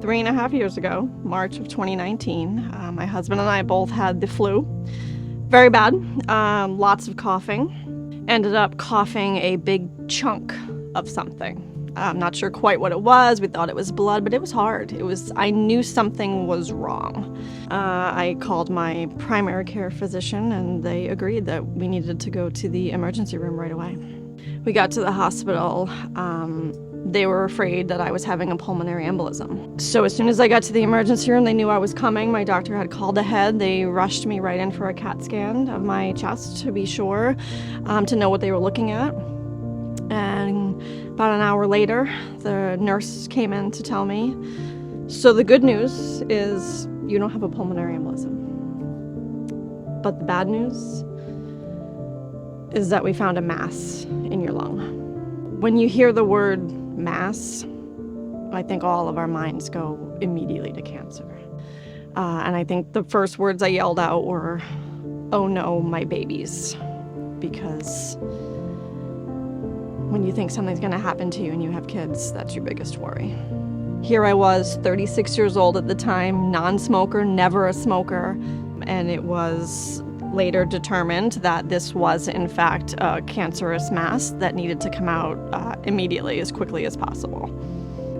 3.5 years ago, March of 2019, my husband and I both had the flu. Very bad, lots of coughing. Ended up coughing a big chunk of something. I'm not sure quite what it was. We thought it was blood, but it was hard. I knew something was wrong. I called my primary care physician, and they agreed that we needed to go to the emergency room right away. We got to the hospital. They were afraid that I was having a pulmonary embolism. So as soon as I got to the emergency room, they knew I was coming. My doctor had called ahead. They rushed me right in for a CAT scan of my chest to be sure, to know what they were looking at. And about an hour later, the nurse came in to tell me, so the good news is you don't have a pulmonary embolism. But the bad news is that we found a mass in your lung. When you hear the word mass, I think all of our minds go immediately to cancer. And I think the first words I yelled out were, "Oh no, my babies," because when you think something's gonna happen to you and you have kids, that's your biggest worry. Here I was, 36 years old at the time, non-smoker, never a smoker, and it was later determined that this was, in fact, a cancerous mass that needed to come out immediately, as quickly as possible.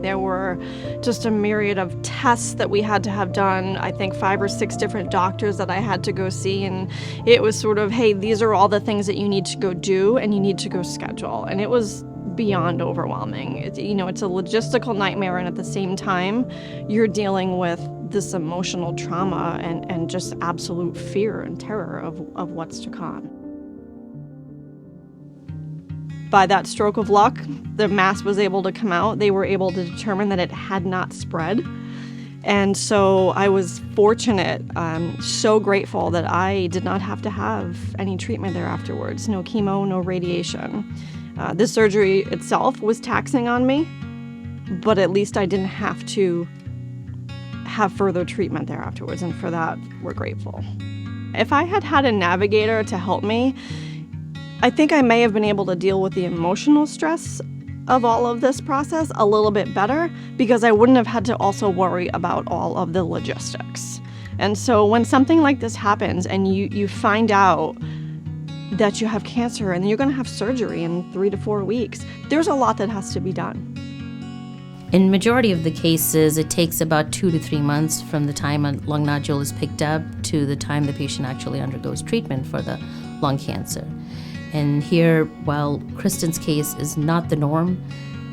There were just a myriad of tests that we had to have done, I think 5 or 6 different doctors that I had to go see, and it was sort of, hey, these are all the things that you need to go do and you need to go schedule. And it was beyond overwhelming. It's a logistical nightmare, and at the same time, you're dealing with this emotional trauma and just absolute fear and terror of what's to come. By that stroke of luck, the mass was able to come out. They were able to determine that it had not spread. And so I was fortunate, so grateful that I did not have to have any treatment there afterwards. No chemo, no radiation. This surgery itself was taxing on me, but at least I didn't have to have further treatment there afterwards, and for that, we're grateful. If I had had a navigator to help me, I think I may have been able to deal with the emotional stress of all of this process a little bit better, because I wouldn't have had to also worry about all of the logistics. And so when something like this happens and you find out that you have cancer and you're going to have surgery in 3 to 4 weeks, there's a lot that has to be done. In majority of the cases, it takes about 2 to 3 months from the time a lung nodule is picked up to the time the patient actually undergoes treatment for the lung cancer. And here, while Kristen's case is not the norm,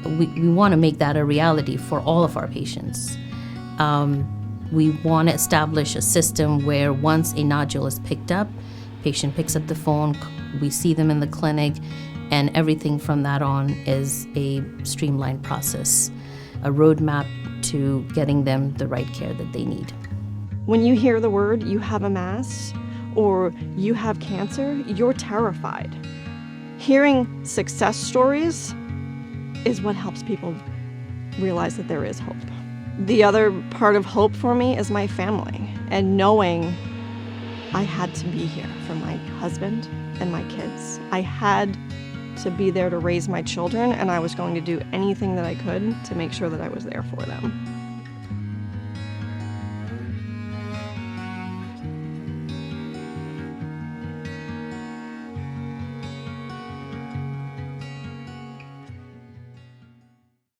we want to make that a reality for all of our patients. We want to establish a system where once a nodule is picked up, patient picks up the phone, we see them in the clinic, and everything from that on is a streamlined process, a roadmap to getting them the right care that they need. When you hear the word, you have a mass, or you have cancer, you're terrified. Hearing success stories is what helps people realize that there is hope. The other part of hope for me is my family, and knowing I had to be here for my husband and my kids. I had to be there to raise my children, and I was going to do anything that I could to make sure that I was there for them.